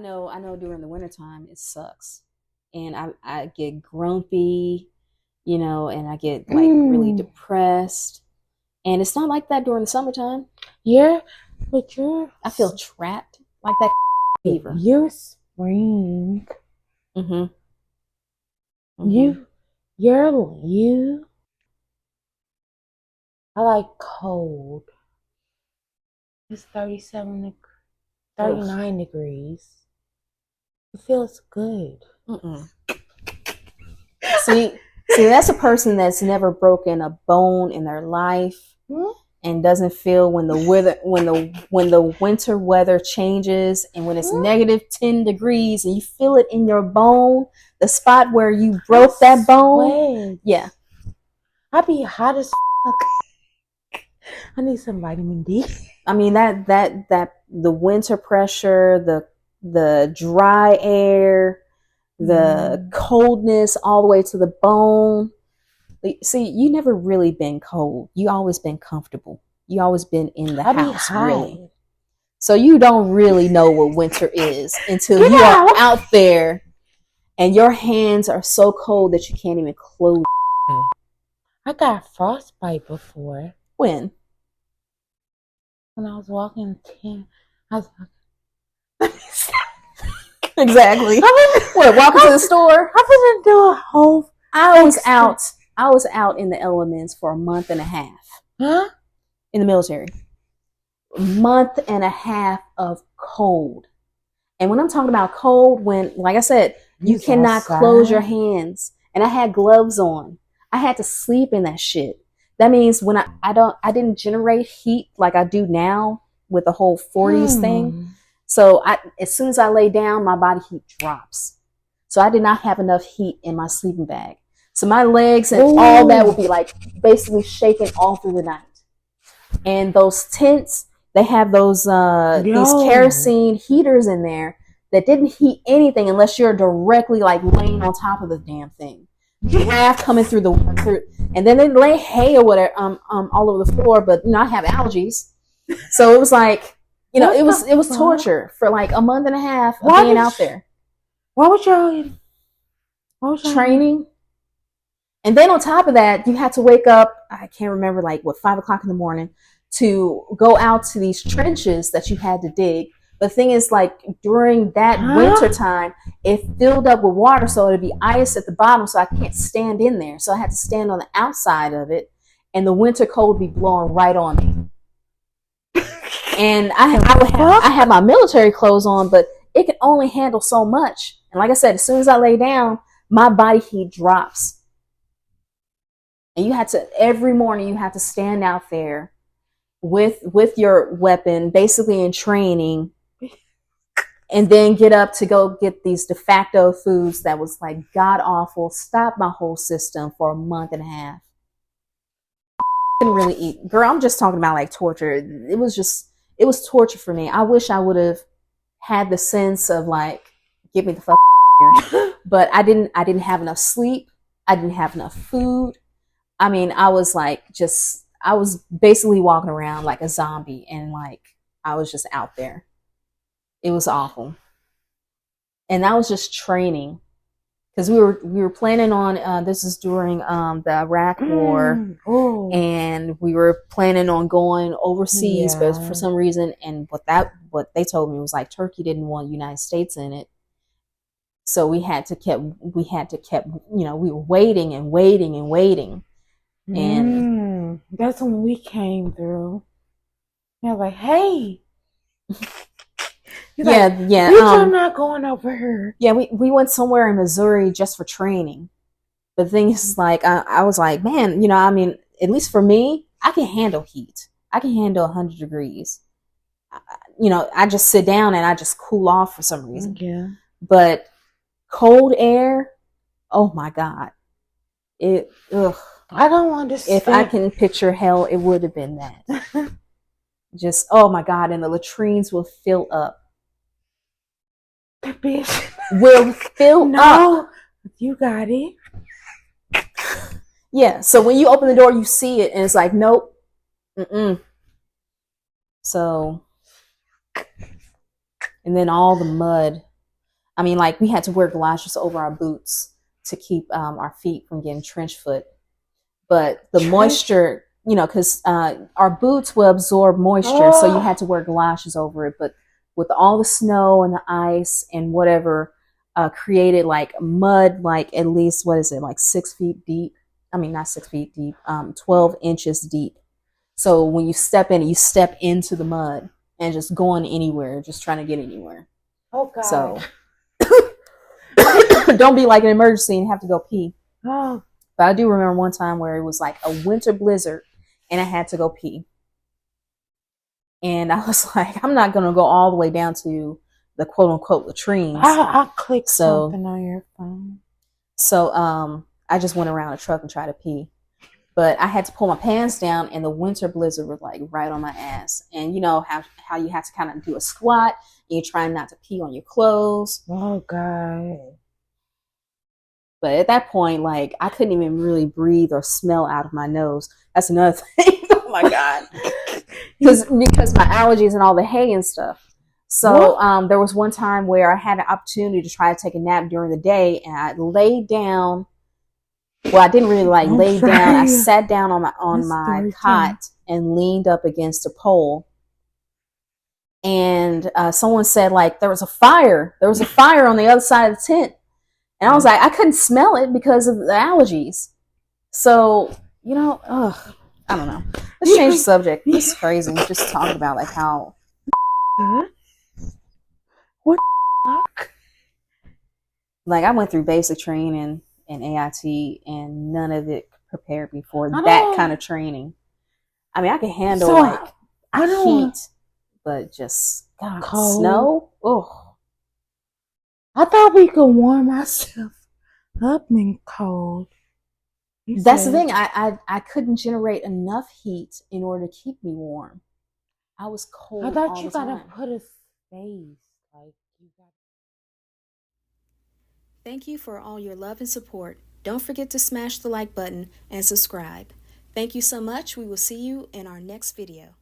I know during the wintertime it sucks. And I get grumpy, and I get like really Mm, depressed. And it's not like that during the summertime. yeah, but you're I feel trapped like that fever. you're spring. Mhm. Mhm. You you. I like cold. It's Ugh. 39 degrees. It feels good. Mm-mm. See, that's a person that's never broken a bone in their life Hmm? and doesn't feel when the winter weather changes and when it's Hmm? -10 degrees and you feel it in your bone, the spot where you I broke that bone. sweat. Yeah. I be hot as fuck. I need some vitamin D. I mean that the winter pressure, the dry air, the Mm. coldness all the way to the bone. See, you never really been cold. You always been comfortable. You always been in the I be house, hot. really. So you don't really know what winter is until Get you are out! out there and your hands are so cold that you can't even close. I got frostbite before When? when I was walking 10. I was Exactly. I What, walking to the store? wasn't do a whole I was extra. out. I was out in the elements for a month and a half Huh? in the military. Month and a half of cold. And when I'm talking about cold, when, like I said, You you was cannot close your outside. hands. And I had gloves on. I had to sleep in that shit. That means when I didn't generate heat like I do now with the whole 40s thing. Hmm. So as soon as I lay down, my body heat drops. So I did not have enough heat in my sleeping bag. So my legs and all that would Ooh. be like basically shaking all through the night. And those tents, they have these Yo. kerosene heaters in there that didn't heat anything unless you're directly like laying on top of the damn thing. Draft coming through, and then they lay hay or whatever all over the floor. But I have allergies, so it was like What it the was fuck? torture for like a month and a half of Why being did out there why would y'all why would y'all training. And then on top of that, you had to wake up, I can't remember, like what, 5 o'clock in the morning to go out to these trenches that you had to dig. The thing is, like during that winter huh? time, it filled up with water, so it'd be ice at the bottom, so I can't stand in there. So I had to stand on the outside of it, and the winter cold would be blowing right on me. And I had my military clothes on, but it can only handle so much. And like I said, as soon as I lay down, my body heat drops. And you had to every morning you had to stand out there with your weapon, basically in training, and then get up to go get these de facto foods that was like god awful, stopped my whole system for a month and a half. Couldn't really eat. Girl, I'm just talking about like torture. It was torture for me. I wish I would have had the sense of like, get me the fuck here. But I didn't have enough sleep. I didn't have enough food. I mean, I was basically walking around like a zombie and like I was just out there. It was awful. And that was just training because we were planning on this is during the Iraq war, Oh. and we were planning on going overseas, but for Yeah. some reason, and what they told me was like Turkey didn't want United States in it, so we had to kept we were waiting and waiting and waiting. And That's when we came through. I was like, hey. He's like, yeah, yeah, bitch, I'm not going over here. yeah, we went somewhere in Missouri just for training. But the thing is, like, I was like, man, I mean, at least for me, I can handle heat. I can handle 100 degrees. I just sit down and I just cool off for some reason. Yeah. But cold air, oh my God. Ugh. I don't If I understand. can picture hell, it would have been that. Just, oh my God. And the latrines will fill up. The bitch. Will fill up. No, you got it. Yeah. So when you open the door, you see it and it's like, nope. Mm-mm. So, and then all the mud. I mean, like we had to wear galoshes over our boots to keep our feet from getting trench foot. But the moisture, you know, because our boots will absorb moisture, so you had to wear galoshes over it. But with all the snow and the ice and whatever, created like mud, like at least, what is it, like 6 feet deep? I mean, not 6 feet deep, 12 inches deep. So when you step in, you step into the mud and just going anywhere, just trying to get anywhere. Oh God. So don't be like an emergency and have to go pee. Oh. But I do remember one time where it was like a winter blizzard and I had to go pee. And I was like, I'm not going to go all the way down to the quote unquote latrines. I'll click something on your phone. So I just went around the truck and tried to pee. But I had to pull my pants down and the winter blizzard was like right on my ass. And you know how you have to kind of do a squat and you're trying not to pee on your clothes. Oh God. But at that point, like I couldn't even really breathe or smell out of my nose. That's another thing. Oh my God. Because my allergies and all the hay and stuff. So there was one time where I had an opportunity to try to take a nap during the day and I laid down. Well, I didn't really lay down. I sat down on my cot and leaned up against a pole. And someone said like there was a fire. There was a fire on the other side of the tent. And I was like, I couldn't smell it because of the allergies. So, you know, I don't know. Let's change the subject. This is crazy. We're just talking about like how. What the fuck? Like I went through basic training and AIT and none of it prepared me for that kind of training. I mean, I can handle heat, but just cold. Snow. Oh. I thought we could warm ourselves up in cold. That's the thing. I couldn't generate enough heat in order to keep me warm. I was cold. I thought you gotta put a space. Like you got. Thank you for all your love and support. Don't forget to smash the like button and subscribe. Thank you so much. We will see you in our next video.